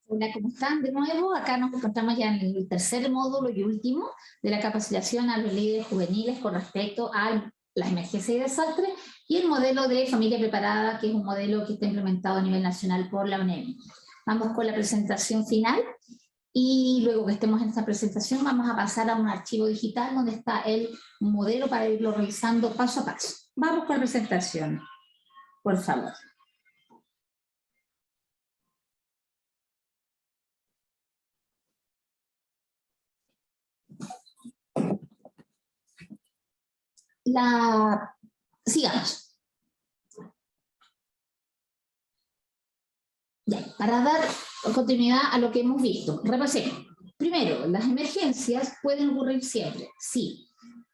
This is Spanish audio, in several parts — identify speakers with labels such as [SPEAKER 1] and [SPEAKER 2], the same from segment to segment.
[SPEAKER 1] Hola, ¿cómo están? De nuevo, acá nos encontramos ya en el tercer módulo y último de la capacitación a los líderes juveniles con respecto a las emergencias y desastres y el modelo de familia preparada, que es un modelo que está implementado a nivel nacional por la UNEM. Vamos con la presentación final y luego que estemos en esta presentación vamos a pasar a un archivo digital donde está el modelo para irlo revisando paso a paso. Vamos con la presentación, por favor. Sigamos. Ya, para dar continuidad a lo que hemos visto, repasemos. Primero, las emergencias pueden ocurrir siempre, sí.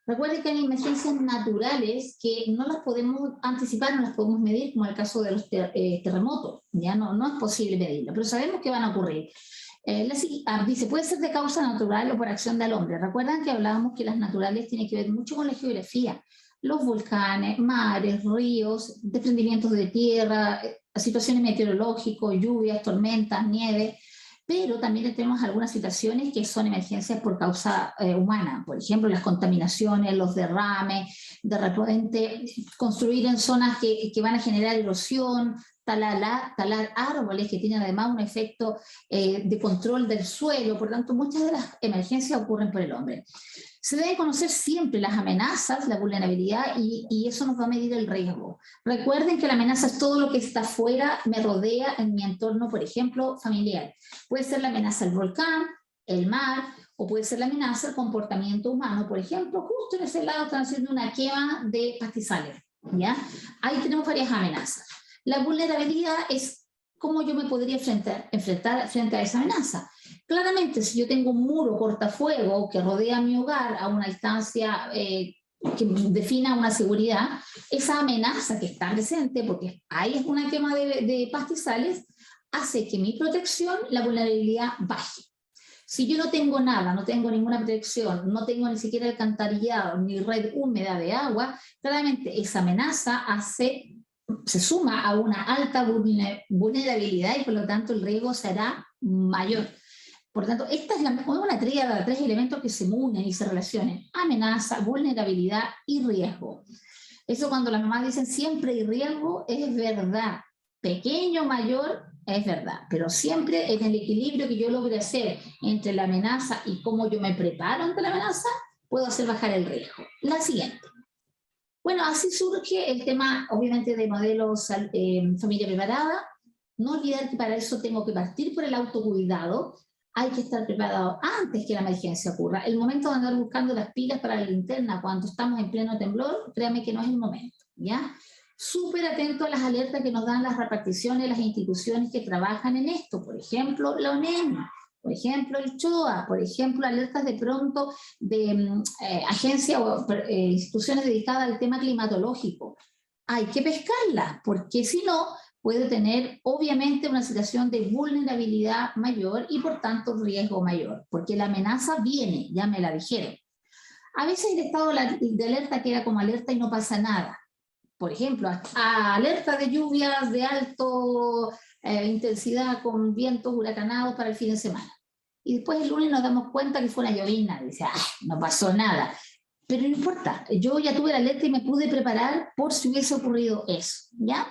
[SPEAKER 1] Recuerden que hay emergencias naturales que no las podemos anticipar, no las podemos medir, como el caso de los terremotos. Ya no es posible medirlo, pero sabemos que van a ocurrir. Dice, puede ser de causa natural o por acción del hombre. Recuerdan que hablábamos que las naturales tienen que ver mucho con la geografía. Los volcanes, mares, ríos, desprendimientos de tierra, situaciones meteorológicas, lluvias, tormentas, nieve, pero también tenemos algunas situaciones que son emergencias por causa humana, por ejemplo, las contaminaciones, los derrames, de repente construir en zonas que van a generar erosión, talar árboles que tienen además un efecto de control del suelo, por tanto muchas de las emergencias ocurren por el hombre. Se debe conocer siempre las amenazas, la vulnerabilidad y eso nos va a medir el riesgo. Recuerden que la amenaza es todo lo que está afuera, me rodea en mi entorno, por ejemplo, familiar. Puede ser la amenaza el volcán, el mar, o puede ser la amenaza el comportamiento humano. Por ejemplo, justo en ese lado están haciendo una quema de pastizales, ¿ya? Ahí tenemos varias amenazas. La vulnerabilidad es cómo yo me podría enfrentar frente a esa amenaza. Claramente, si yo tengo un muro cortafuego que rodea mi hogar a una distancia que defina una seguridad, esa amenaza que está presente, porque ahí es una quema de pastizales, hace que mi protección, la vulnerabilidad, baje. Si yo no tengo nada, no tengo ninguna protección, no tengo ni siquiera alcantarillado ni red húmeda de agua, claramente esa amenaza se suma a una alta vulnerabilidad y por lo tanto el riesgo será mayor. Por tanto, esta es una tríada de 3 elementos que se unen y se relacionan: amenaza, vulnerabilidad y riesgo. Eso cuando las mamás dicen siempre hay riesgo, es verdad. Pequeño o mayor, es verdad. Pero siempre en el equilibrio que yo logre hacer entre la amenaza y cómo yo me preparo ante la amenaza, puedo hacer bajar el riesgo. La siguiente. Bueno, así surge el tema, obviamente, de modelos familia preparada. No olvidar que para eso tengo que partir por el autocuidado. Hay que estar preparado antes que la emergencia ocurra. El momento de andar buscando las pilas para la linterna cuando estamos en pleno temblor, créanme que no es el momento, ¿ya? Súper atento a las alertas que nos dan las reparticiones, las instituciones que trabajan en esto. Por ejemplo, la UNEM, por ejemplo, el CHOA, por ejemplo, alertas de pronto de agencias o instituciones dedicadas al tema climatológico. Hay que pescarlas, porque si no, puede tener obviamente una situación de vulnerabilidad mayor y por tanto riesgo mayor, porque la amenaza viene, ya me la dijeron. A veces el estado de alerta queda como alerta y no pasa nada. Por ejemplo, alerta de lluvias de alta intensidad con vientos huracanados para el fin de semana. Y después el lunes nos damos cuenta que fue una llovizna, dice, no pasó nada. Pero no importa, yo ya tuve la alerta y me pude preparar por si hubiese ocurrido eso, ¿ya?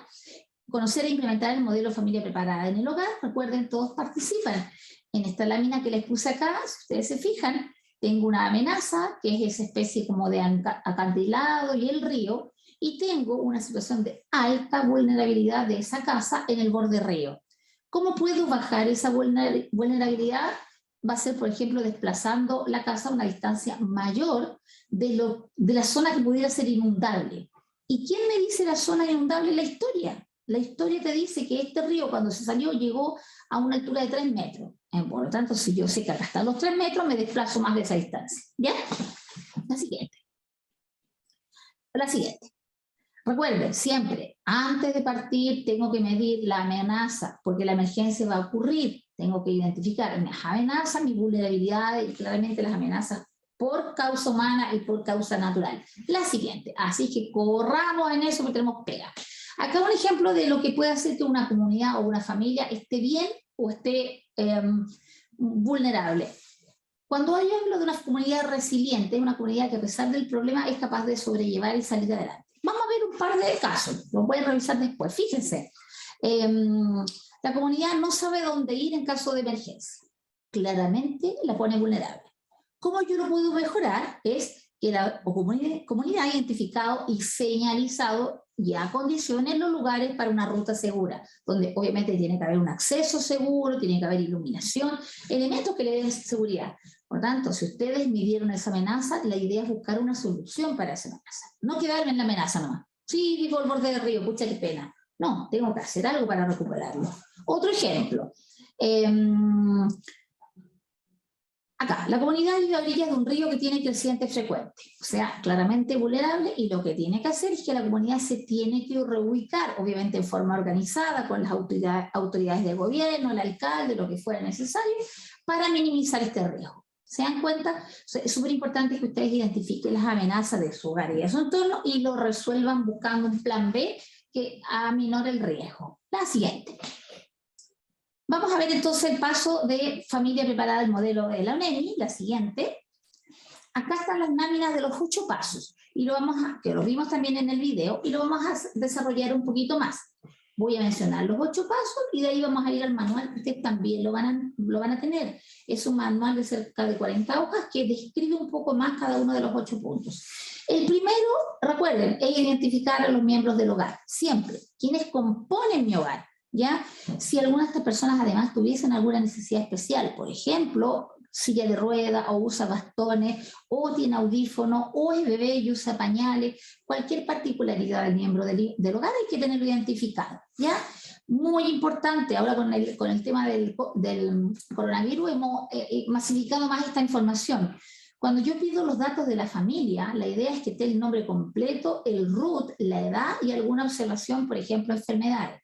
[SPEAKER 1] Conocer e implementar el modelo familia preparada en el hogar. Recuerden, todos participan. En esta lámina que les puse acá, si ustedes se fijan, tengo una amenaza, que es esa especie como de acantilado y el río, y tengo una situación de alta vulnerabilidad de esa casa en el borde río. ¿Cómo puedo bajar esa vulnerabilidad? Va a ser, por ejemplo, desplazando la casa a una distancia mayor de la zona que pudiera ser inundable. ¿Y quién me dice la zona inundable? La historia. La historia te dice que este río cuando se salió llegó a una altura de 3 metros. Por lo tanto, si yo sé que acá están los 3 metros, me desplazo más de esa distancia. ¿Ya? La siguiente. La siguiente. Recuerden, siempre, antes de partir, tengo que medir la amenaza, porque la emergencia va a ocurrir. Tengo que identificar mis amenazas, mis vulnerabilidades y claramente las amenazas por causa humana y por causa natural. La siguiente. Así que corramos en eso porque tenemos pega. Acá un ejemplo de lo que puede hacer que una comunidad o una familia esté bien o esté vulnerable. Cuando yo hablo de una comunidad resiliente, una comunidad que a pesar del problema es capaz de sobrellevar y salir adelante. Vamos a ver un par de casos, lo voy a revisar después. Fíjense, la comunidad no sabe dónde ir en caso de emergencia. Claramente la pone vulnerable. ¿Cómo yo lo puedo mejorar? Es que la comunidad ha identificado y señalizado ya condiciones los lugares para una ruta segura, donde obviamente tiene que haber un acceso seguro, tiene que haber iluminación, elementos que le den seguridad. Por tanto, si ustedes midieron esa amenaza, la idea es buscar una solución para esa amenaza. No quedarme en la amenaza nomás. Sí, vivo al borde del río, pucha, qué pena. No, tengo que hacer algo para recuperarlo. Otro ejemplo. Acá, la comunidad vive a orillas de un río que tiene creciente frecuente, o sea, claramente vulnerable, y lo que tiene que hacer es que la comunidad se tiene que reubicar, obviamente en forma organizada, con las autoridades de gobierno, el alcalde, lo que fuera necesario, para minimizar este riesgo. ¿Se dan cuenta? Es súper importante que ustedes identifiquen las amenazas de su hogar y de su entorno y lo resuelvan buscando un plan B que aminore el riesgo. La siguiente. Vamos a ver entonces el paso de familia preparada, el modelo de la UNEMI, la siguiente. Acá están las láminas de los 8 pasos, y que lo vimos también en el video, y lo vamos a desarrollar un poquito más. Voy a mencionar los 8 pasos, y de ahí vamos a ir al manual, que ustedes también lo van a tener. Es un manual de cerca de 40 hojas, que describe un poco más cada uno de los 8 puntos. El primero, recuerden, es identificar a los miembros del hogar, siempre, quienes componen mi hogar. ¿Ya? Si alguna de estas personas además tuviesen alguna necesidad especial, por ejemplo, silla de rueda o usa bastones o tiene audífono o es bebé y usa pañales, cualquier particularidad del miembro del hogar hay que tenerlo identificado. ¿Ya? Muy importante, ahora con el tema del coronavirus hemos masificado más esta información. Cuando yo pido los datos de la familia, la idea es que esté el nombre completo, el RUT, la edad y alguna observación, por ejemplo, enfermedades.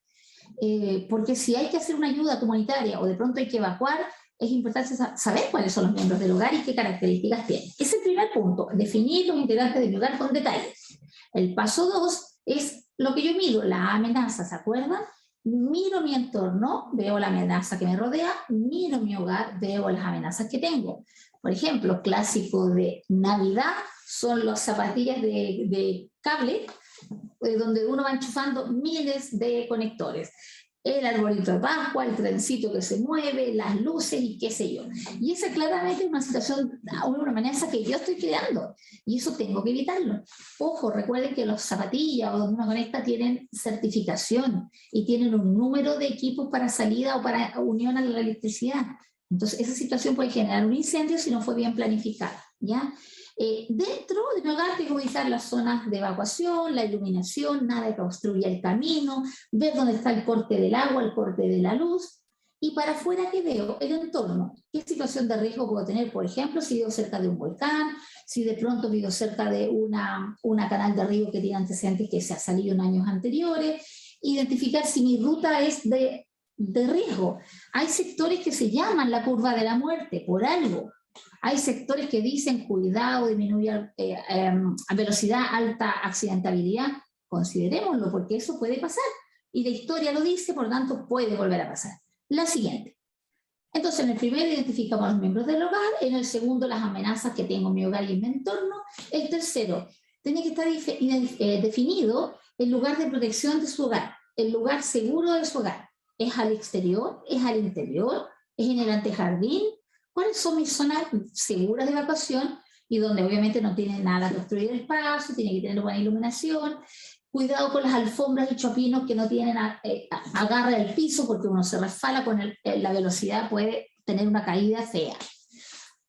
[SPEAKER 1] Porque si hay que hacer una ayuda comunitaria o de pronto hay que evacuar, es importante saber cuáles son los miembros del hogar y qué características tienen. Ese es el primer punto, definir los integrantes de mi hogar con detalles. El paso 2 es lo que yo mido, la amenaza, ¿se acuerdan? Miro mi entorno, veo la amenaza que me rodea, miro mi hogar, veo las amenazas que tengo. Por ejemplo, clásico de Navidad son las zapatillas de cable, donde uno va enchufando miles de conectores. El arbolito de Pascua, el trencito que se mueve, las luces y qué sé yo. Y esa claramente es una situación, una amenaza que yo estoy creando y eso tengo que evitarlo. Ojo, recuerden que los zapatillas o donde uno conecta tienen certificación y tienen un número de equipos para salida o para unión a la electricidad. Entonces esa situación puede generar un incendio si no fue bien planificada, ¿ya? Dentro de mi hogar tengo que ubicar las zonas de evacuación, la iluminación, nada que obstruya el camino, ver dónde está el corte del agua, el corte de la luz, y para afuera que veo el entorno, qué situación de riesgo puedo tener, por ejemplo, si vivo cerca de un volcán, si de pronto vivo cerca de una canal de río que tiene antecedentes que se ha salido en años anteriores, identificar si mi ruta es de riesgo. Hay sectores que se llaman la curva de la muerte por algo. Hay sectores que dicen cuidado, disminuir velocidad, alta accidentabilidad. Considerémoslo porque eso puede pasar. Y la historia lo dice, por lo tanto puede volver a pasar. La siguiente. Entonces, en el primero identificamos a los miembros del hogar, en el segundo las amenazas que tengo en mi hogar y en mi entorno. El tercero, tiene que estar definido el lugar de protección de su hogar, el lugar seguro de su hogar. ¿Es al exterior? ¿Es al interior? ¿Es en el antejardín? ¿Cuáles son mis zonas seguras de evacuación? Y donde obviamente no tiene nada que obstruir el paso, tiene que tener buena iluminación. Cuidado con las alfombras y chopinos que no tienen agarre al piso porque uno se resbala con la velocidad, puede tener una caída fea.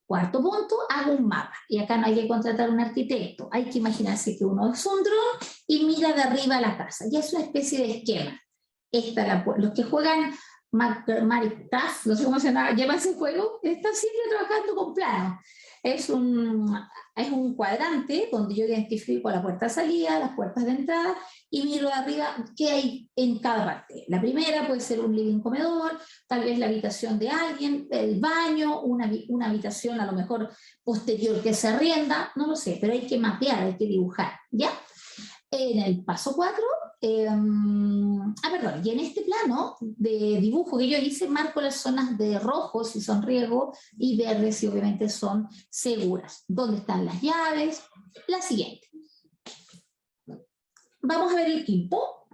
[SPEAKER 1] Cuarto punto, hago un mapa. Y acá no hay que contratar un arquitecto. Hay que imaginarse que uno es un dron y mira de arriba la casa. Ya es una especie de esquema. Los que juegan Minecraft, no sé cómo se llama ese juego, están siempre trabajando con planos. Es un cuadrante donde yo identifico la puerta de salida, las puertas de entrada y miro de arriba qué hay en cada parte. La primera puede ser un living comedor, tal vez la habitación de alguien, el baño, una habitación a lo mejor posterior que se arrienda, no lo sé, pero hay que mapear, hay que dibujar, ¿ya? En el paso 4 perdón, y en este plano de dibujo que yo hice, marco las zonas de rojo si son riesgo y verdes si obviamente son seguras. ¿Dónde están las llaves? La siguiente. Vamos a ver el tiempo.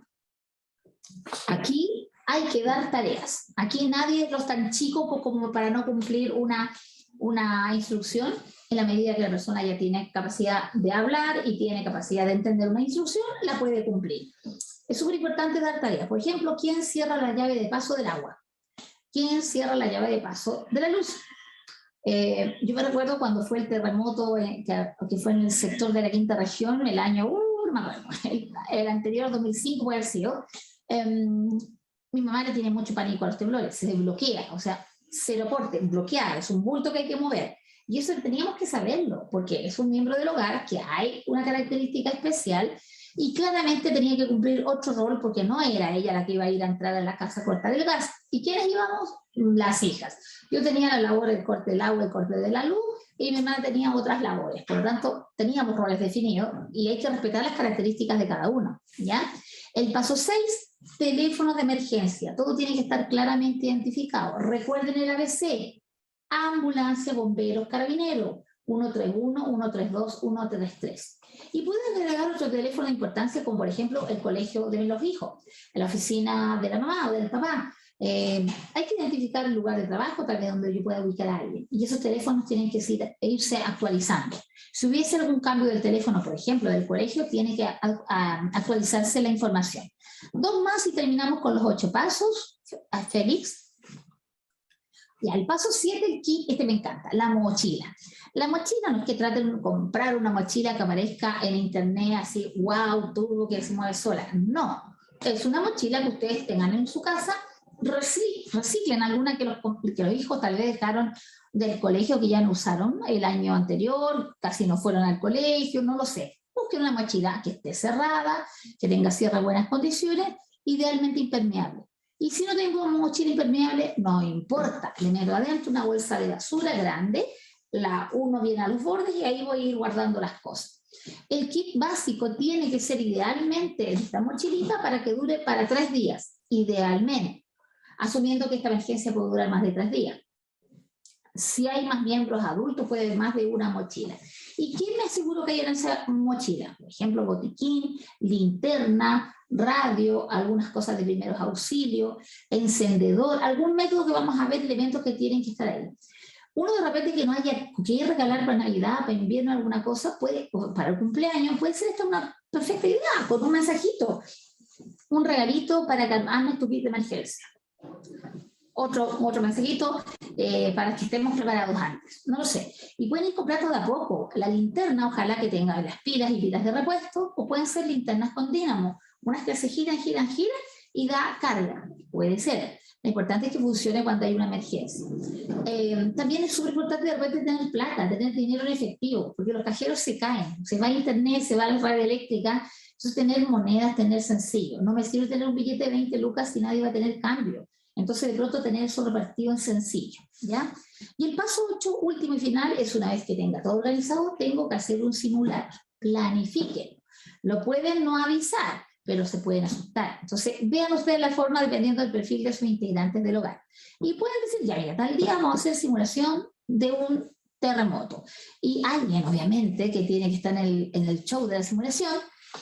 [SPEAKER 1] Aquí hay que dar tareas. Aquí nadie es tan chico como para no cumplir una instrucción. En la medida que la persona ya tiene capacidad de hablar y tiene capacidad de entender una instrucción, la puede cumplir. Es súper importante dar tareas. Por ejemplo, ¿quién cierra la llave de paso del agua? ¿Quién cierra la llave de paso de la luz? Yo me recuerdo cuando fue el terremoto que fue en el sector de la quinta región, el año, no me acuerdo, el anterior, 2005 puede haber sido. Mi mamá le tiene mucho pánico a los temblores, se desbloquea, o sea, cero porte, bloquear, es un bulto que hay que mover. Y eso teníamos que saberlo, porque es un miembro del hogar que hay una característica especial y claramente tenía que cumplir otro rol porque no era ella la que iba a ir a entrar a la casa a cortar el gas. ¿Y quiénes íbamos? Las hijas. Yo tenía la labor del corte del agua, el corte de la luz, y mi mamá tenía otras labores. Por lo tanto, teníamos roles definidos y hay que respetar las características de cada uno, ¿ya? El paso 6, teléfonos de emergencia. Todo tiene que estar claramente identificado. Recuerden el ABC. Ambulancia, bomberos, carabineros, 131, 132, 133. Y pueden agregar otro teléfono de importancia, como por ejemplo el colegio de los hijos, la oficina de la mamá o del papá. Hay que identificar el lugar de trabajo, tal vez donde yo pueda ubicar a alguien. Y esos teléfonos tienen que irse actualizando. Si hubiese algún cambio del teléfono, por ejemplo, del colegio, tiene que actualizarse la información. 2 más y terminamos con los 8 pasos. A Félix. Ya, el paso 7, el kit, este me encanta, la mochila. La mochila no es que traten de comprar una mochila que aparezca en internet así, wow, turbo, que se mueve sola. No, es una mochila que ustedes tengan en su casa, reciclen alguna que los hijos tal vez dejaron del colegio que ya no usaron el año anterior, casi no fueron al colegio, no lo sé. Busquen una mochila que esté cerrada, que tenga cierre en buenas condiciones, idealmente impermeable. Y si no tengo una mochila impermeable, no importa, le meto adentro una bolsa de basura grande, la uno bien a los bordes y ahí voy a ir guardando las cosas. El kit básico tiene que ser idealmente esta mochilita para que dure para 3 días, idealmente, asumiendo que esta emergencia puede durar más de 3 días. Si hay más miembros adultos, puede haber más de una mochila. ¿Y qué me aseguro que hay en esa mochila? Por ejemplo, botiquín, linterna, radio, algunas cosas de primeros auxilios, encendedor, algún método que vamos a ver, elementos que tienen que estar ahí. Uno de repente que no haya que regalar para Navidad, para invierno, alguna cosa, puede, o para el cumpleaños, puede ser esta una perfecta idea, con un mensajito, un regalito para calmarnos tu kit de emergencia. Otro mensajito para que estemos preparados antes, no lo sé. Y pueden ir comprando de a poco. La linterna, ojalá que tenga las pilas y pilas de repuesto, o pueden ser linternas con dínamo, unas que se giran y da carga, puede ser. Lo importante es que funcione cuando hay una emergencia. También es súper importante de repente tener plata, tener dinero en efectivo, porque los cajeros se caen, se va a internet, se va a la red eléctrica, entonces tener monedas, tener sencillo. No me sirve tener un billete de 20 lucas si nadie va a tener cambio. Entonces, de pronto, tener eso repartido en sencillo, ¿ya? Y el paso 8, último y final, es una vez que tenga todo organizado, tengo que hacer un simulacro. Planifiquen. Lo pueden no avisar, pero se pueden asustar. Entonces, vean ustedes la forma dependiendo del perfil de sus integrantes del hogar. Y pueden decir, ya, mira, tal día vamos a hacer simulación de un terremoto. Y alguien, obviamente, que tiene que estar en el show de la simulación,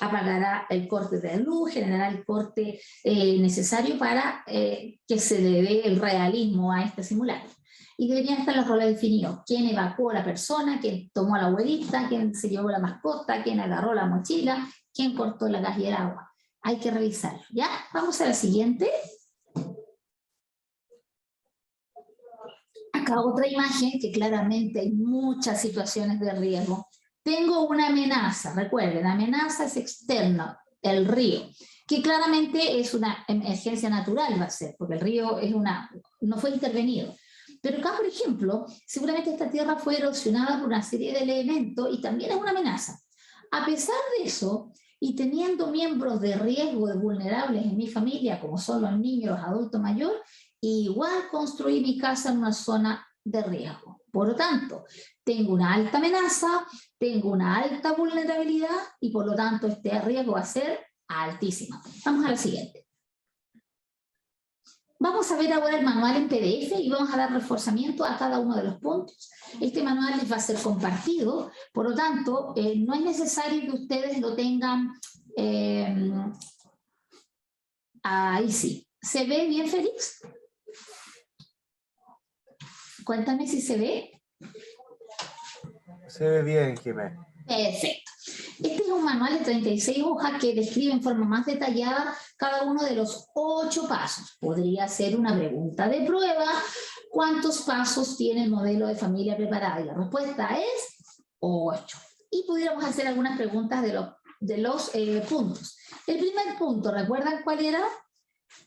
[SPEAKER 1] apagará el corte de luz, generará el corte necesario para que se le dé el realismo a este simulacro. Y deberían estar los roles definidos. ¿Quién evacuó a la persona? ¿Quién tomó a la abuelita? ¿Quién se llevó la mascota? ¿Quién agarró la mochila? ¿Quién cortó la gas y el agua? Hay que revisarlo. ¿Ya? Vamos a la siguiente. Acá otra imagen que claramente hay muchas situaciones de riesgo. Tengo una amenaza, recuerden, la amenaza es externa, el río, que claramente es una emergencia natural va a ser, porque el río no fue intervenido. Pero acá, por ejemplo, seguramente esta tierra fue erosionada por una serie de elementos y también es una amenaza. A pesar de eso, y teniendo miembros de riesgo, de vulnerables en mi familia, como son los niños, los adultos mayores, igual construí mi casa en una zona de riesgo. Por lo tanto, tengo una alta amenaza, tengo una alta vulnerabilidad y por lo tanto este riesgo va a ser altísima. Vamos a la siguiente. Vamos a ver ahora el manual en PDF y vamos a dar reforzamiento a cada uno de los puntos. Este manual les va a ser compartido, por lo tanto, no es necesario que ustedes lo tengan ahí sí. ¿Se ve bien, Félix? Cuéntame si se ve.
[SPEAKER 2] Se ve bien, Jiménez.
[SPEAKER 1] Perfecto. Este es un manual de 36 hojas que describe en forma más detallada cada uno de los 8 pasos. Podría ser una pregunta de prueba. ¿Cuántos pasos tiene el modelo de familia preparada? Y la respuesta es 8. Y pudiéramos hacer algunas preguntas de los puntos. El primer punto, ¿recuerdan cuál era?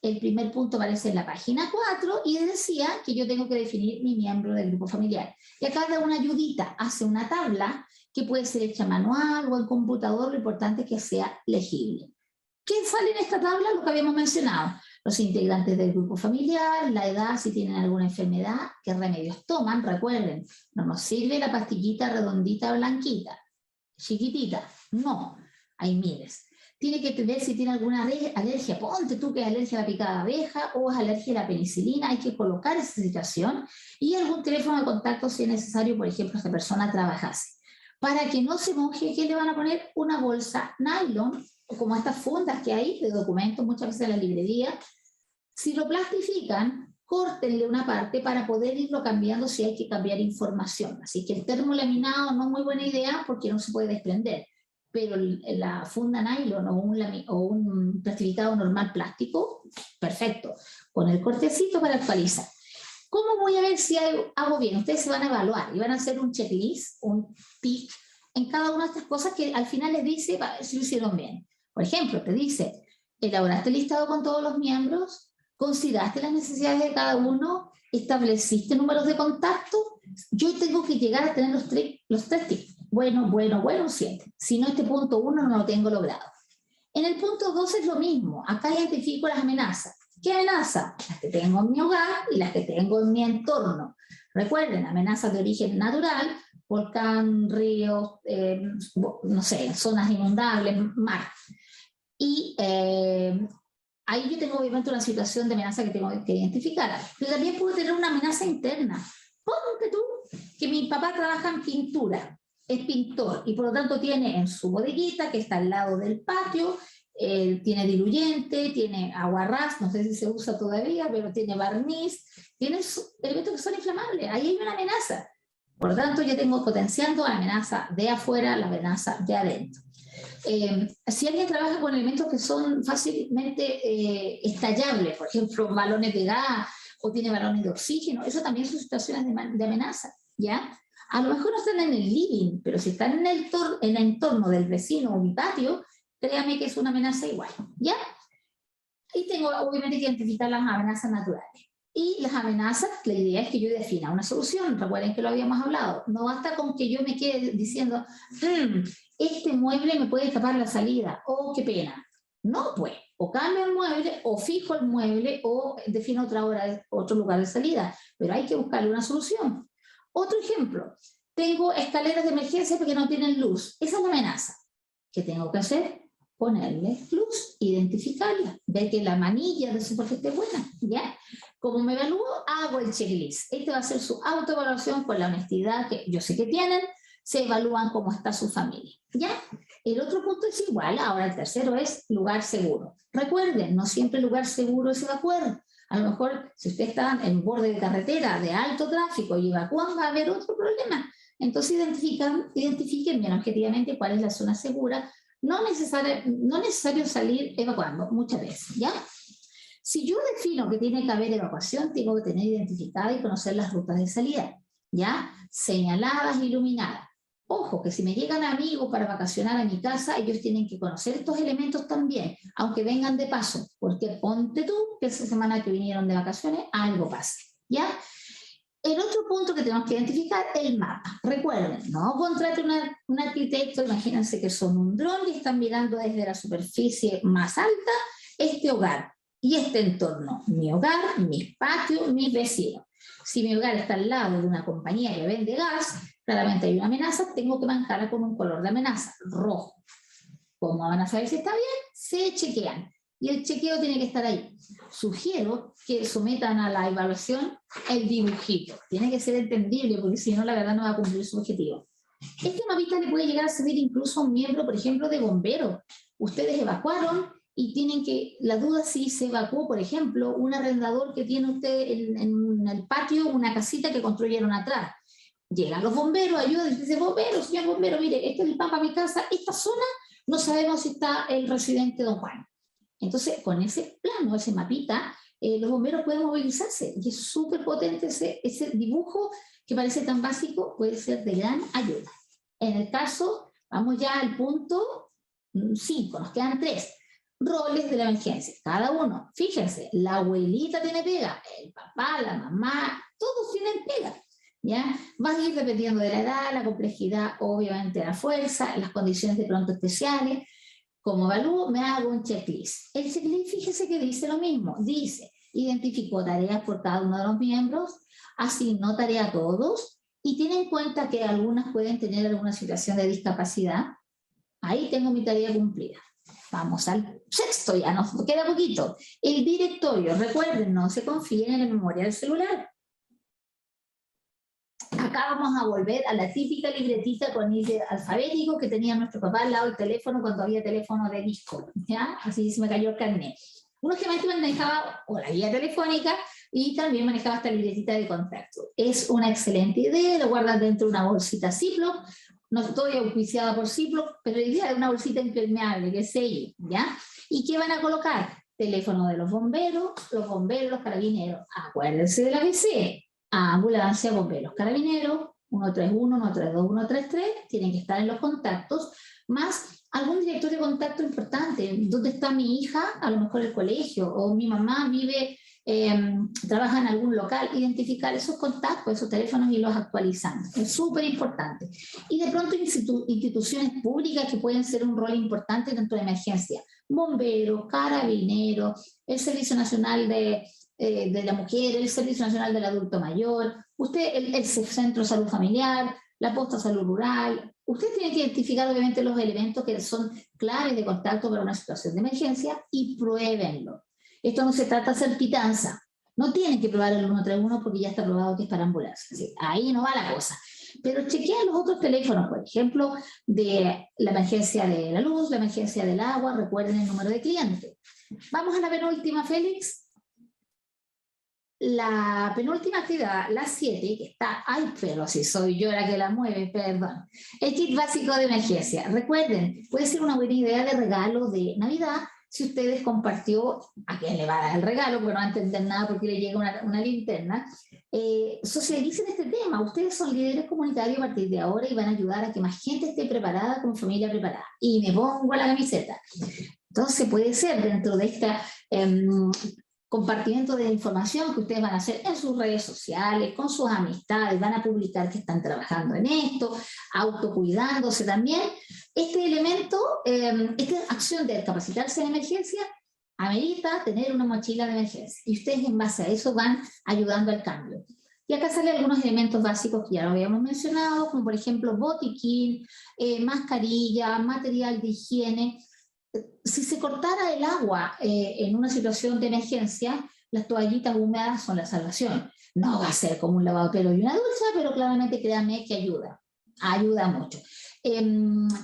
[SPEAKER 1] El primer punto aparece en la página 4 y decía que yo tengo que definir mi miembro del grupo familiar. Y acá da una ayudita, hace una tabla que puede ser hecha manual o en computador, lo importante es que sea legible. ¿Qué sale en esta tabla? Lo que habíamos mencionado. Los integrantes del grupo familiar, la edad, si tienen alguna enfermedad, qué remedios toman. Recuerden, no nos sirve la pastillita redondita blanquita, chiquitita. No, hay miles. Tiene que ver si tiene alguna alergia. Ponte tú que es alergia a la picada de abeja o es alergia a la penicilina. Hay que colocar esa situación y algún teléfono de contacto si es necesario, por ejemplo, esta persona trabajase. Para que no se moje, ¿qué le van a poner? Una bolsa nylon, o como estas fundas que hay de documentos muchas veces en la librería. Si lo plastifican, córtenle una parte para poder irlo cambiando si hay que cambiar información. Así que el termolaminado no es muy buena idea porque no se puede desprender. Pero la funda nylon o un plastificado normal plástico, perfecto, con el cortecito para actualizar. ¿Cómo voy a ver si hago bien? Ustedes se van a evaluar y van a hacer un checklist, un tick en cada una de estas cosas que al final les dice si lo hicieron bien. Por ejemplo, te dice, elaboraste el listado con todos los miembros, consideraste las necesidades de cada uno, estableciste números de contacto. Yo tengo que llegar a tener los tres tips. Bueno, 7. Si no, este punto 1 no lo tengo logrado. En el punto 2 es lo mismo. Acá identifico las amenazas. ¿Qué amenaza? Las que tengo en mi hogar y las que tengo en mi entorno. Recuerden, amenazas de origen natural, volcán, ríos, no sé, zonas inundables, mar. Y ahí yo tengo obviamente una situación de amenaza que tengo que identificar. Pero también puedo tener una amenaza interna. Ponte tú que mi papá trabaja en pintura. Es pintor y por lo tanto tiene en su bodeguita que está al lado del patio, tiene diluyente, tiene aguarrás, no sé si se usa todavía, pero tiene barniz, tiene elementos que son inflamables, ahí hay una amenaza. Por lo tanto, yo tengo potenciando la amenaza de afuera, la amenaza de adentro. Si alguien trabaja con elementos que son fácilmente estallables, por ejemplo, balones de gas o tiene balones de oxígeno, eso también son situaciones de amenaza, ¿ya? A lo mejor no están en el living, pero si están en el entorno del vecino o mi patio, créame que es una amenaza igual, ¿ya? Y tengo obviamente que identificar las amenazas naturales. Y las amenazas, la idea es que yo defina una solución. Recuerden que lo habíamos hablado. No basta con que yo me quede diciendo, este mueble me puede tapar la salida. Oh, qué pena. No, pues, o cambio el mueble, o fijo el mueble, o defino otra hora, otro lugar de salida. Pero hay que buscarle una solución. Otro ejemplo, tengo escaleras de emergencia porque no tienen luz. Esa es la amenaza. ¿Qué tengo que hacer? Ponerle luz, identificarla, ver que la manilla de soporte esté buena, ¿ya? Como me evalúo, hago el checklist. Este va a ser su autoevaluación con la honestidad que yo sé que tienen, se evalúan cómo está su familia, ¿ya? El otro punto es igual, ahora el tercero es lugar seguro. Recuerden, no siempre lugar seguro es evacuar. A lo mejor, si usted está en borde de carretera de alto tráfico y evacúan, va a haber otro problema. Entonces identifiquen bien objetivamente cuál es la zona segura. No necesario salir evacuando muchas veces, ¿ya? Si yo defino que tiene que haber evacuación, tengo que tener identificada y conocer las rutas de salida, ¿ya? Señaladas, iluminadas. Ojo, que si me llegan amigos para vacacionar a mi casa, ellos tienen que conocer estos elementos también, aunque vengan de paso, porque ponte tú que esa semana que vinieron de vacaciones, algo pase, ¿ya? El otro punto que tenemos que identificar es el mapa. Recuerden, no contraten un arquitecto, imagínense que son un dron y están mirando desde la superficie más alta este hogar y este entorno. Mi hogar, mis patios, mis vecinos. Si mi hogar está al lado de una compañía que vende gas, claramente hay una amenaza, tengo que marcarla con un color de amenaza, rojo. ¿Cómo van a saber si está bien? Se chequean. Y el chequeo tiene que estar ahí. Sugiero que sometan a la evaluación el dibujito. Tiene que ser entendible, porque si no, la verdad no va a cumplir su objetivo. Este mapita le puede llegar a servir incluso a un miembro, por ejemplo, de bomberos. Ustedes evacuaron y tienen que, la duda si se evacuó, por ejemplo, un arrendador que tiene usted en el patio, una casita que construyeron atrás. Llegan los bomberos, ayudan, y dice, bombero, señor bombero, mire, este es el mapa de mi casa, esta zona no sabemos si está el residente don Juan. Entonces, con ese plano, ese mapita, los bomberos pueden movilizarse, y es súper potente ese dibujo que parece tan básico, puede ser de gran ayuda. En el caso, vamos ya al punto 5, nos quedan 3. Roles de la emergencia, cada uno. Fíjense, la abuelita tiene pega, el papá, la mamá, todos tienen pega. ¿Ya? Va a ir dependiendo de la edad, la complejidad, obviamente la fuerza, las condiciones de pronto especiales. Como evalúo, me hago un checklist. El checklist, fíjese que dice lo mismo. Dice, identificó tareas por cada uno de los miembros, asignó tarea a todos y tiene en cuenta que algunas pueden tener alguna situación de discapacidad. Ahí tengo mi tarea cumplida. Vamos al 6, ya nos queda poquito. El directorio, recuerden, no se confíen en la memoria del celular. Acá vamos a volver a la típica libretita con índice alfabético que tenía nuestro papá al lado del teléfono cuando había teléfono de disco, ¿ya? Así se me cayó el carnet. Uno que manejaba o la guía telefónica y también manejaba esta libretita de contacto. Es una excelente idea, lo guardan dentro de una bolsita Ziploc. No estoy auspiciada por Ziploc, pero la idea es una bolsita impermeable, que es sello, ¿ya? ¿Y qué van a colocar? Teléfono de los bomberos, los carabineros. Acuérdense del ABC. Ambulancia, bomberos, carabineros, 131, 132, 133, tienen que estar en los contactos, más algún director de contacto importante. ¿Dónde está mi hija? A lo mejor el colegio, o mi mamá vive, trabaja en algún local. Identificar esos contactos, esos teléfonos y los actualizando. Es súper importante. Y de pronto instituciones públicas que pueden ser un rol importante dentro de emergencia. Bomberos, carabineros, el Servicio Nacional de la mujer, el Servicio Nacional del Adulto Mayor, usted, el Centro de Salud Familiar, la Posta Salud Rural. Usted tiene que identificar obviamente los elementos que son claves de contacto para una situación de emergencia y pruébenlo. Esto no se trata de hacer pitanza. No tienen que probar el 131 porque ya está probado que es para ambulancia. ¿Sí? Ahí no va la cosa. Pero chequea los otros teléfonos, por ejemplo, de la emergencia de la luz, la emergencia del agua, recuerden el número de cliente. Vamos a la penúltima, Félix. La penúltima actividad, la 7, que está, ay, pero si soy yo la que la mueve, perdón. El kit básico de emergencia. Recuerden, puede ser una buena idea de regalo de Navidad si ustedes compartió a quién le va a dar el regalo, porque no va a entender nada porque le llega una linterna. Socialicen este tema. Ustedes son líderes comunitarios a partir de ahora y van a ayudar a que más gente esté preparada como familia preparada. Y me pongo la camiseta. Entonces puede ser dentro de esta compartimiento de información que ustedes van a hacer en sus redes sociales, con sus amistades, van a publicar que están trabajando en esto, autocuidándose también. Este elemento, esta acción de capacitarse en emergencia, amerita tener una mochila de emergencia. Y ustedes en base a eso van ayudando al cambio. Y acá salen algunos elementos básicos que ya lo habíamos mencionado, como por ejemplo botiquín, mascarilla, material de higiene. Si se cortara el agua en una situación de emergencia, las toallitas húmedas son la salvación. No va a ser como un lavado de pelo y una ducha, pero claramente créanme que ayuda mucho.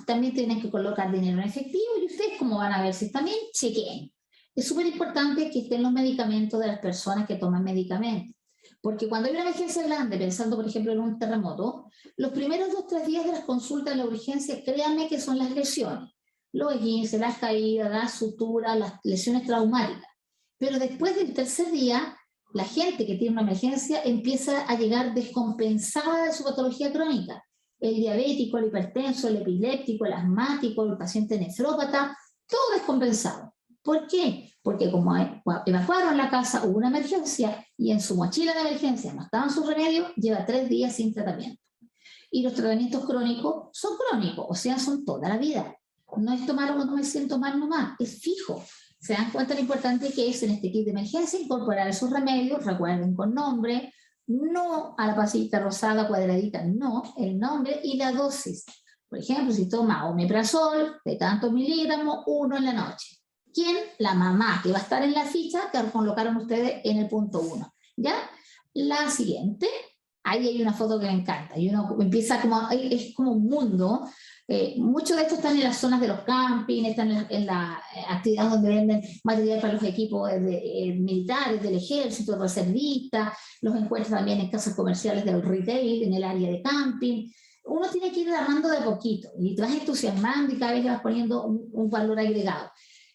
[SPEAKER 1] También tienen que colocar dinero en efectivo y ustedes, como van a ver si están bien, chequeen. Es súper importante que estén los medicamentos de las personas que toman medicamentos. Porque cuando hay una emergencia grande, pensando por ejemplo en un terremoto, los primeros 2 o 3 días de las consultas en la urgencia, créanme que son las lesiones. Los esguinces, las caídas, las suturas, las lesiones traumáticas. Pero después del 3er día, la gente que tiene una emergencia empieza a llegar descompensada de su patología crónica. El diabético, el hipertenso, el epiléptico, el asmático, el paciente nefrópata, todo descompensado. ¿Por qué? Porque como evacuaron la casa, hubo una emergencia y en su mochila de emergencia no estaban sus remedios, lleva 3 días sin tratamiento. Y los tratamientos crónicos son crónicos, o sea, son toda la vida. No es tomar o no me siento mal nomás, es fijo. Se dan cuenta lo importante que es en este kit de emergencia incorporar esos remedios, recuerden con nombre, no a la pastillita rosada cuadradita, no, el nombre y la dosis. Por ejemplo, si toma omeprazol de tantos miligramos, 1 en la noche. ¿Quién? La mamá, que va a estar en la ficha que colocaron ustedes en el punto 1. ¿Ya? La siguiente, ahí hay una foto que me encanta, y uno empieza como, es como un mundo. Muchos de estos están en las zonas de los campings, están en la actividad donde venden material para los equipos militares, del ejército, reservistas, los encuentran también en casas comerciales del retail, en el área de camping. Uno tiene que ir armando de poquito, y te vas entusiasmando y cada vez le vas poniendo un valor agregado.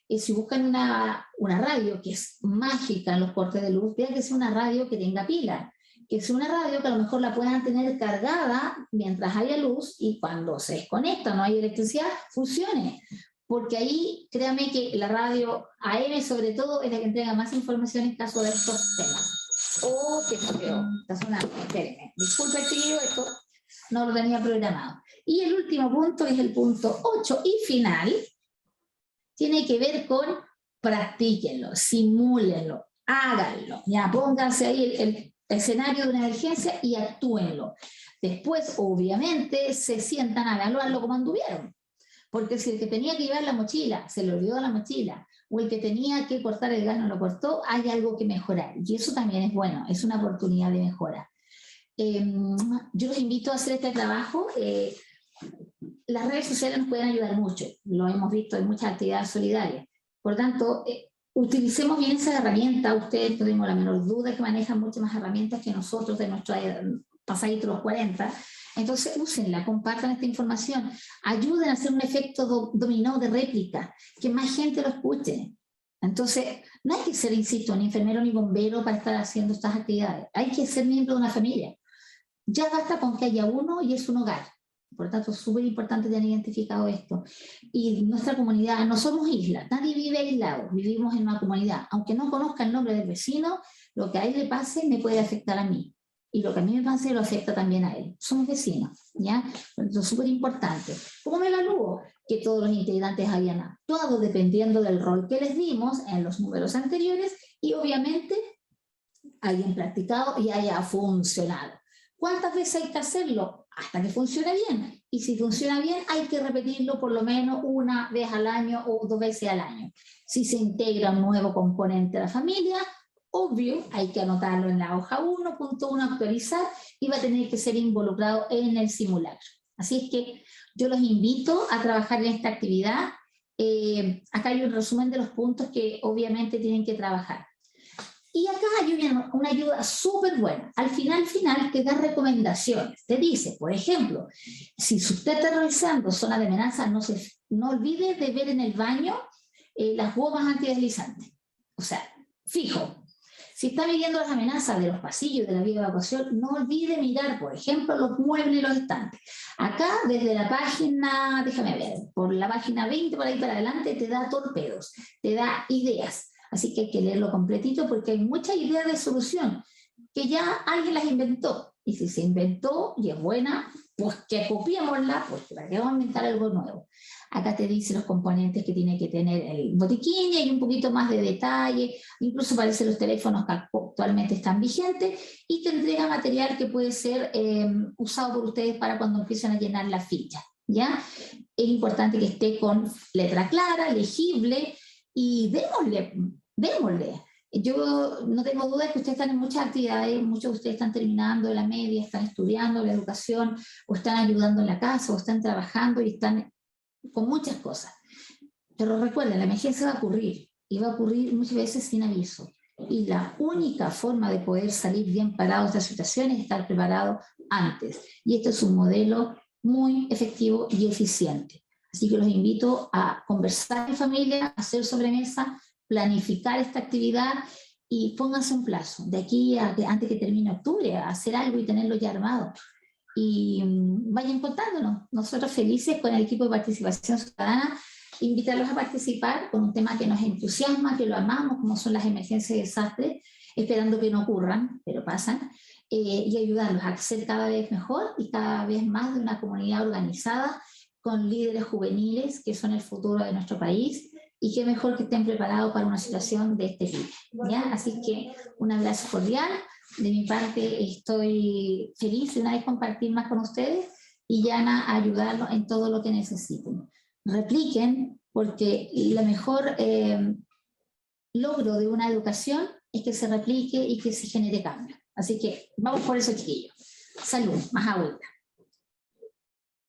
[SPEAKER 1] Si buscan una radio que es mágica en los cortes de luz, vean que sea una radio que tenga pila, que sea una radio que a lo mejor la puedan tener cargada mientras haya luz y cuando se desconecta, no hay electricidad, funcione. Porque ahí, créanme que la radio AM sobre todo es la que entrega más información en caso de estos temas. Oh, qué feo, está sonando, espérenme. Disculpe, tío, esto no lo tenía programado. Y el último punto es el punto 8 y final. Tiene que ver con practíquenlo, simúlenlo, háganlo. Ya, pónganse ahí el escenario de una emergencia y actúenlo. Después, obviamente, se sientan a evaluarlo como anduvieron. Porque si el que tenía que llevar la mochila se le olvidó la mochila, o el que tenía que cortar el gas no lo cortó, hay algo que mejorar. Y eso también es bueno, es una oportunidad de mejora. Yo los invito a hacer este trabajo. Las redes sociales nos pueden ayudar mucho, lo hemos visto en muchas actividades solidarias. Por tanto, utilicemos bien esa herramienta. Ustedes, no tengo la menor duda que manejan muchas más herramientas que nosotros de nuestro pasadito los 40. Entonces, úsenla, compartan esta información, ayuden a hacer un efecto dominó de réplica, que más gente lo escuche. Entonces, no hay que ser, insisto, ni enfermero ni bombero para estar haciendo estas actividades. Hay que ser miembro de una familia. Ya basta con que haya uno y es un hogar. Por lo tanto, es súper importante tener identificado esto. Y nuestra comunidad, no somos islas, nadie vive aislado, vivimos en una comunidad. Aunque no conozca el nombre del vecino, lo que a él le pase me puede afectar a mí. Y lo que a mí me pase lo afecta también a él. Somos vecinos, ¿ya? Eso es súper importante. ¿Cómo me evalúo? Que todos los integrantes hayan actuado dependiendo del rol que les dimos en los números anteriores y obviamente hayan practicado y haya funcionado. ¿Cuántas veces hay que hacerlo? Hasta que funcione bien. Y si funciona bien, hay que repetirlo por lo menos una vez al año o 2 veces al año. Si se integra un nuevo componente a la familia, obvio, hay que anotarlo en la hoja 1.1, actualizar, y va a tener que ser involucrado en el simulacro. Así es que yo los invito a trabajar en esta actividad. Acá hay un resumen de los puntos que obviamente tienen que trabajar. Y acá hay una ayuda súper buena. Al final te da recomendaciones. Te dice, por ejemplo, si usted está realizando zona de amenaza, no olvide de ver en el baño las bombas antideslizantes. O sea, fijo. Si está midiendo las amenazas de los pasillos de la vía de evacuación, no olvide mirar, por ejemplo, los muebles y los estantes. Acá, desde la página, déjame ver, por la página 20, por ahí para adelante, te da torpedos, te da ideas. Así que hay que leerlo completito porque hay muchas ideas de solución que ya alguien las inventó. Y si se inventó y es buena, pues que copiémosla, porque para qué vamos a inventar algo nuevo. Acá te dice los componentes que tiene que tener el botiquín y hay un poquito más de detalle. Incluso aparecen los teléfonos que actualmente están vigentes y te entrega material que puede ser usado por ustedes para cuando empiecen a llenar la ficha. ¿Ya? Es importante que esté con letra clara, legible, y démosle. Yo no tengo duda de que ustedes están en muchas actividades, muchos de ustedes están terminando la media, están estudiando la educación, o están ayudando en la casa, o están trabajando y están con muchas cosas. Pero recuerden, la emergencia va a ocurrir, y va a ocurrir muchas veces sin aviso. Y la única forma de poder salir bien parado de esta situación es estar preparado antes. Y este es un modelo muy efectivo y eficiente. Así que los invito a conversar en familia, a hacer sobremesa, planificar esta actividad y pónganse un plazo. De aquí a antes que termine octubre, a hacer algo y tenerlo ya armado. Y vayan contándonos. Nosotros felices con el equipo de participación ciudadana, invitarlos a participar con un tema que nos entusiasma, que lo amamos, como son las emergencias y desastres, esperando que no ocurran, pero pasan, y ayudarlos a ser cada vez mejor y cada vez más de una comunidad organizada con líderes juveniles que son el futuro de nuestro país y qué mejor que estén preparados para una situación de este tipo, ¿ya? Así que un abrazo cordial. De mi parte estoy feliz de una vez compartir más con ustedes y Yana a ayudarlos en todo lo que necesiten. Repliquen, porque la mejor logro de una educación es que se replique y que se genere cambio. Así que vamos por eso, chiquillos. Salud, más agüita.